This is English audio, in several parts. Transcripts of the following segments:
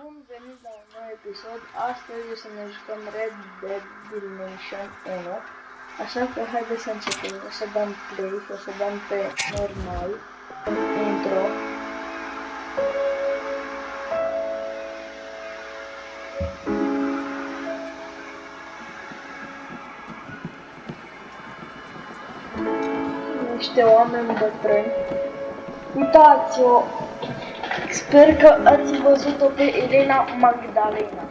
Bun venit la un nou episod. Astăzi o să ne jucăm Red Dead Redemption 1. Așa că haideți să începem. O să dăm play și o să dăm pe normal. Intro. Niște oameni bătrâni. Uitați-o! Sper că ați văzut-o pe Elena Magdalena.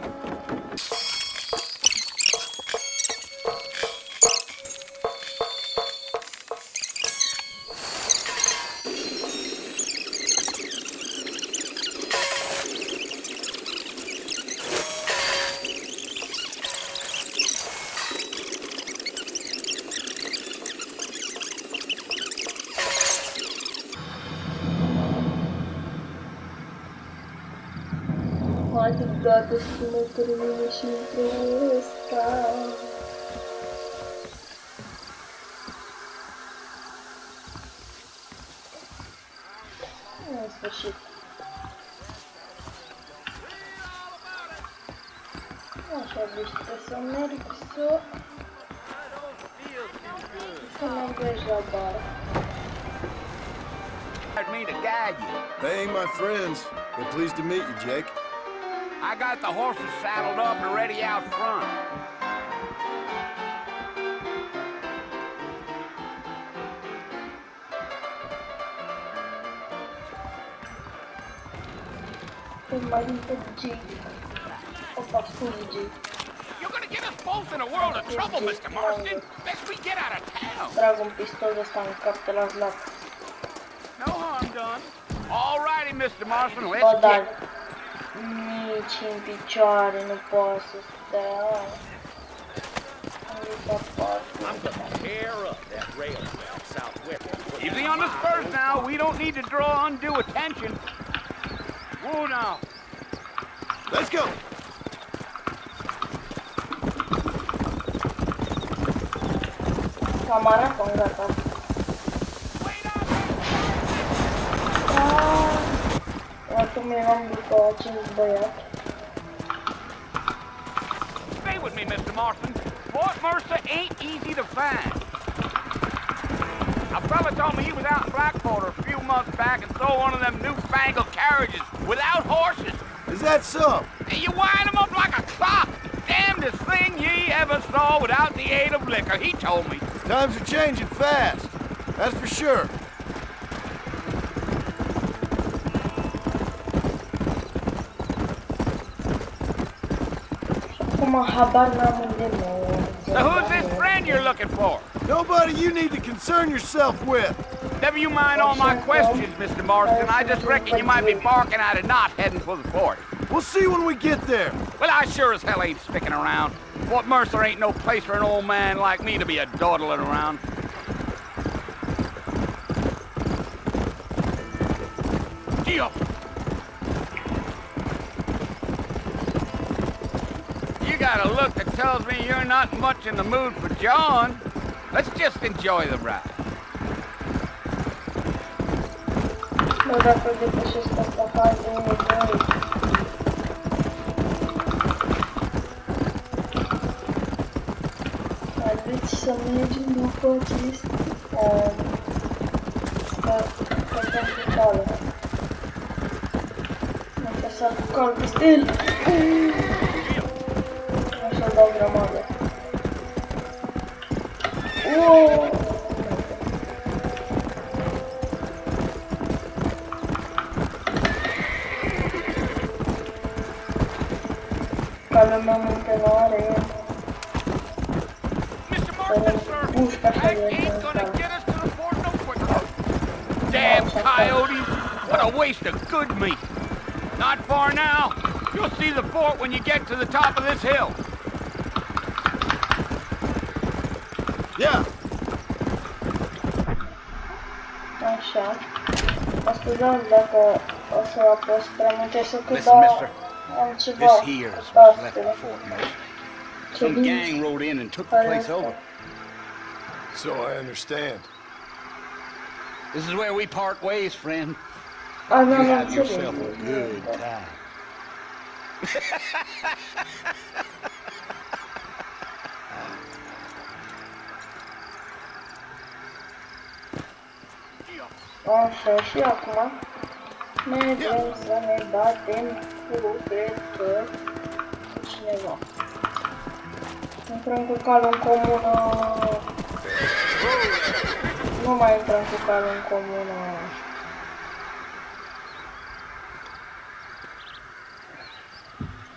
Hadi toate sunăturile și într-o ăsta. În sfârșit. Așa, deci trebuie să merg să merg aici la bar. Me to guide you. They ain't my friends. They're pleased to meet you, Jake. I got the horses saddled up and ready out front. You're gonna get us both in a world of trouble, Mr. Marston. Best we get out of town. Trag un pistol ăsta în cap, te las lac. No harm done. All righty, Mr. Marston, Bă, let's dar get... nici în picioare nu poate să stea. I'm gonna tear up that rail southwest. Easy on the spurs now. We don't need to draw undue attention. Whoa now. Let's go. Camara con gata. Acum eram după acest băiat. Stay with me, Mr. Marston. Fort Mercer ain't easy to find. A fella told me he was out in Blackwater a few months back and saw one of them newfangled carriages without horses. Is that so? And you wind them up like a clock. Damnedest thing ye ever saw without the aid of liquor, he told me. Times are changing fast. That's for sure. So who's this friend you're looking for? Nobody you need to concern yourself with. Never you mind all my questions, Mr. Marston. I just reckon you might be barking at a knot heading for the fort. We'll see when we get there. Well, I sure as hell ain't sticking around. Fort Mercer ain't no place for an old man like me to be a dawdling around. Gee up! You got a look that tells me you're not much in the mood for John. Let's just enjoy the ride. Nu dacă depășesc asta fază unui. Haideți să mergem după acest căcăm pe cală. Asta s-a bucat pe stil. Așa dau grămadă. Uuuu! Calul meu munte nu are. Damn coyotes! What a waste of good meat! Not far now. You'll see the fort when you get to the top of this hill. Yeah. Așa. Mă scuzați dacă o să apăs prea multe să cât dau am ceva astfel. Some gang rode in and took the place over. So I understand. This is where we part ways, friend. You have yourself a good time. Așa, și acum mergem să ne batem cu, cred că, cineva. Intrăm cu calul în comună. Nu mai intrăm cu calul în comună.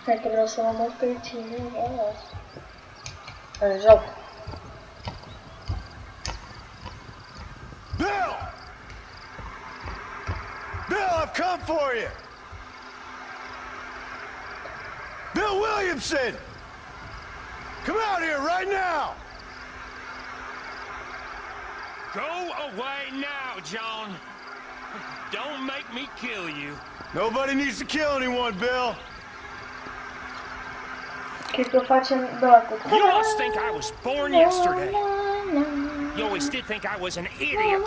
Hai că vreau să mă măt pe cineva. În joc. Bill! Bill, I've come for you! Bill Williamson! Come out here right now! Go away now, John. Don't make me kill you. Nobody needs to kill anyone, Bill. Cred că facem dată. You must think I was born yesterday. You always did think I was an idiot.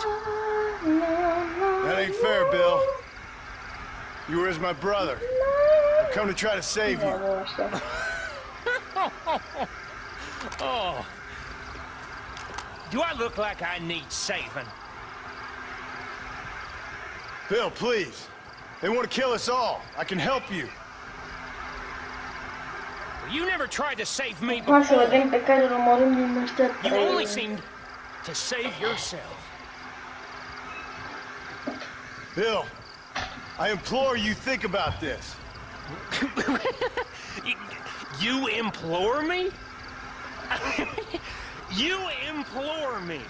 That ain't fair, Bill. You were as my brother. I've come to try to save you. Oh. Do I look like I need saving? Bill, please. They want to kill us all. I can help you. You never tried to save me Hai să before. vedem pe care îl urmărim din ăștia You only trei. seemed to save yourself. Bill, I implore you, think about this. You implore me? You implore me.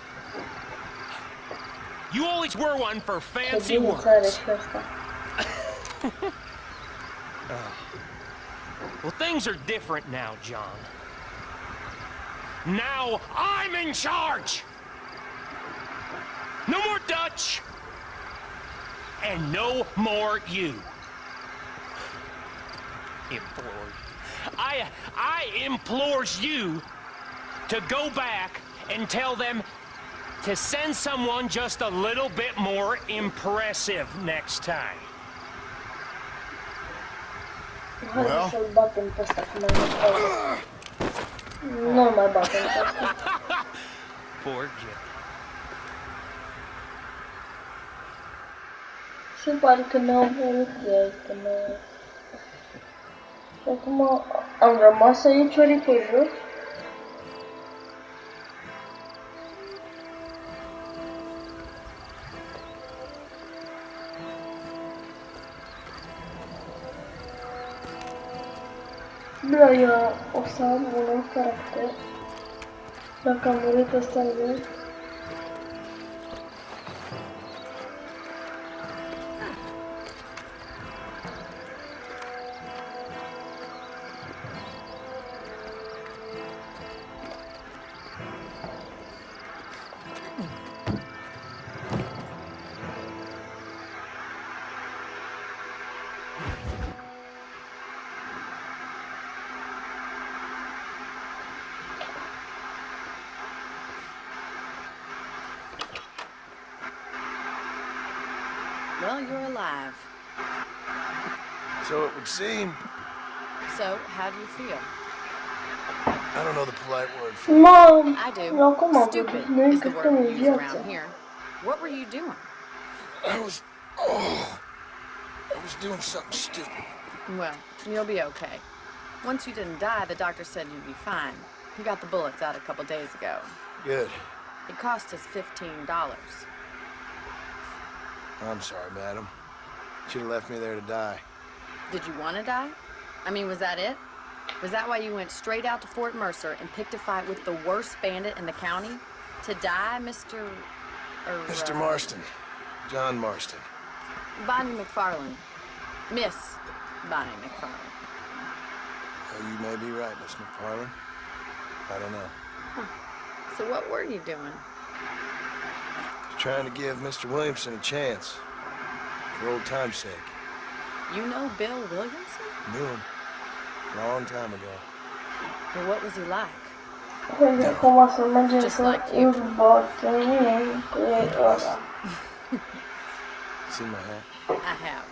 You always were one for Ce fancy bine ți are words. și ăsta. Well, things are different now, John. Now I'm in charge. No more Dutch. And no more you. Implore. I implores you to go back and tell them to send someone just a little bit more impressive next time. Hai Well? să-l batem pe ăsta, cum mai mult. Nu-l mai batem pe ăsta. Poor Jim. Se pare că ne-au vrut ei, că ne... Și acum am rămas aici ori pe jos. Da, eu o să am un nou caracter. Dacă am murit ăsta în zi. Well, you're alive. So it would seem. So, how do you feel? I don't know the polite word for it. Mom! I do. Eu acum am Stupid vorbit. Nu is e the că word stăm we în use viață. around here. What were you doing? I was doing something stupid. Well, you'll be okay. Once you didn't die, the doctor said you'd be fine. He got the bullets out a couple days ago. Good. It cost us $15. I'm sorry, madam. Should have left me there to die. Did you want to die? I mean, was that it? Was that why you went straight out to Fort Mercer and picked a fight with the worst bandit in the county? To die, Mr. Mr. Marston. John Marston. Bonnie McFarland. Miss Bonnie McFarland. Oh, you may be right, Miss McFarland. I don't know. So what were you doing? Trying to give Mr. Williamson a chance. For old time's sake. You know Bill Williamson? Knew him. Long time ago. Well, what was he like? Uite, acum să mergem Just să like you. îl batem pe ăla. See my hat? I have.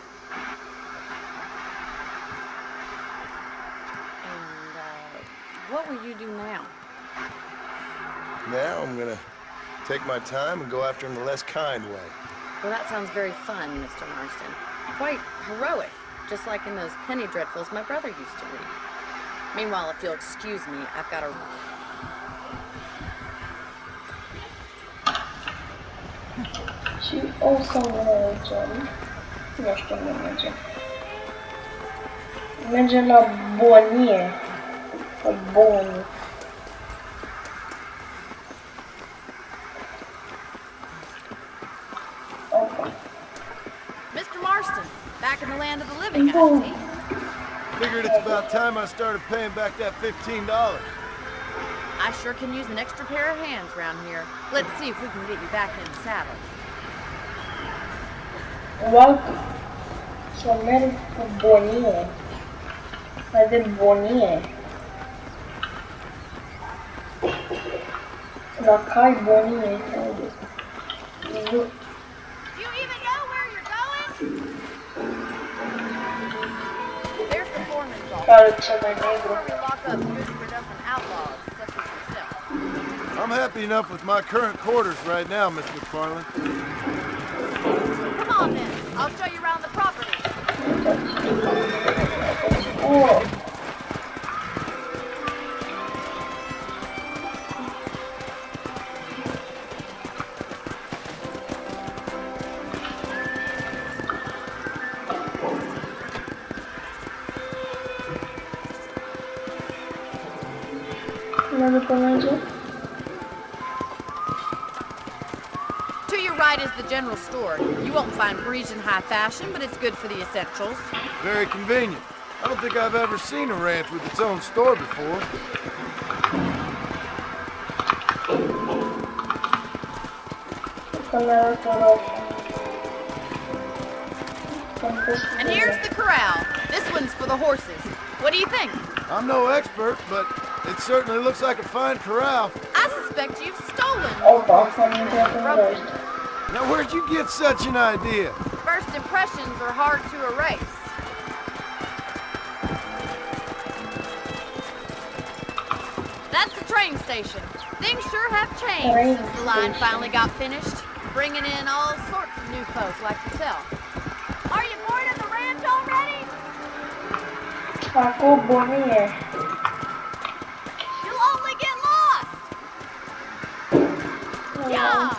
what will you do now? Now I'm gonna take my time and go after him the less kind way. Well, that sounds very fun, Mr. Marston. Quite heroic, just like in those penny dreadfuls my brother used to read. Meanwhile, if you'll excuse me, I've got a... Și o să mergem. Nu știu unde mergem. Mergem la Bonie. La Boni. Mr. Marston, back in the land of the living, I see. Figured it's about time I started paying back that $15. I sure can use an extra pair of hands around here. Let's see if we can get you back in the saddle. Welcome. Să merg cu Bonie. De Bonie. La cai Bonie. Do you even know where you're going? There's the foreman's office. Care cel mai negru. Where we lock up good for nothing outlaws, such as yourself. I'm happy enough with my current quarters right now, Miss McFarland. Come on then, I'll show you around the property. Oh. To your right is the general store. You won't find Parisian high fashion, but it's good for the essentials. Very convenient. I don't think I've ever seen a ranch with its own store before. And here's the corral. This one's for the horses. What do you think? I'm no expert, but it certainly looks like a fine corral. I suspect you've stolen. Broken. Now, where'd you get such an idea? First impressions are hard to erase. That's the train station. Things sure have changed since the line finally got finished, bringing in all sorts of new folk like yourself. Are you bored of the ranch already? Fac o Bonie. You'll only get lost. Yeah.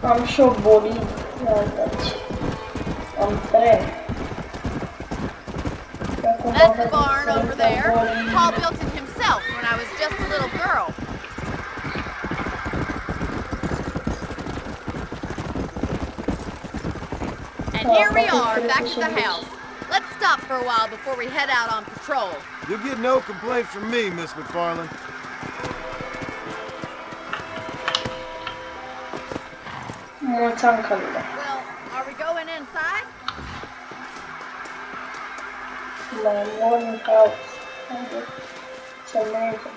Am și o bolid. Am trei. That's the barn over there. Paul built it himself when I was just a little girl. And here we are, back at the house. Let's stop for a while before we head out on patrol. You'll get no complaint from me, Miss McFarland. Mulțumim, Camila. Well, are we going inside? La morning house. Să mergem.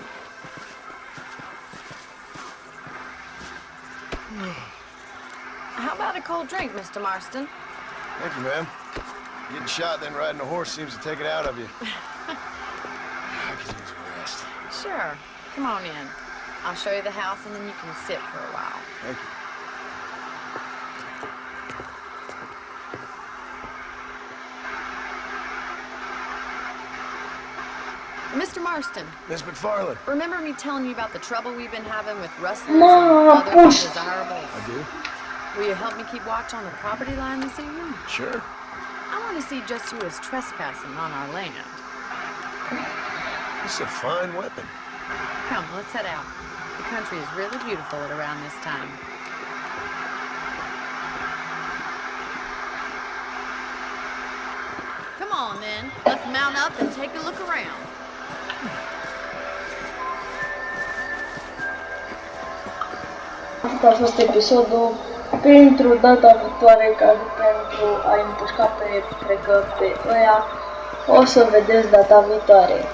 How about a cold drink, Mr. Marston? Thank you, ma'am. Getting shot then riding a horse seems to take it out of you. I could use a rest. Sure. Come on in. I'll show you the house and then you can sit for a while. Thank you. Mr. Marston, Miss McFarland. remember me telling you about the trouble we've been having with rustlers No, and other push. undesirables? I do? Will you help me keep watch on the property line this evening? Sure. I want to see just who is trespassing on our land. This is a fine weapon. Come, let's head out. The country is really beautiful at around this time. Come on, then. Let's mount up and take a look around. Asta a fost episodul. Pentru data viitoare, ca și pentru a împușca pe, cred că pe ăia, o să vedeți data viitoare.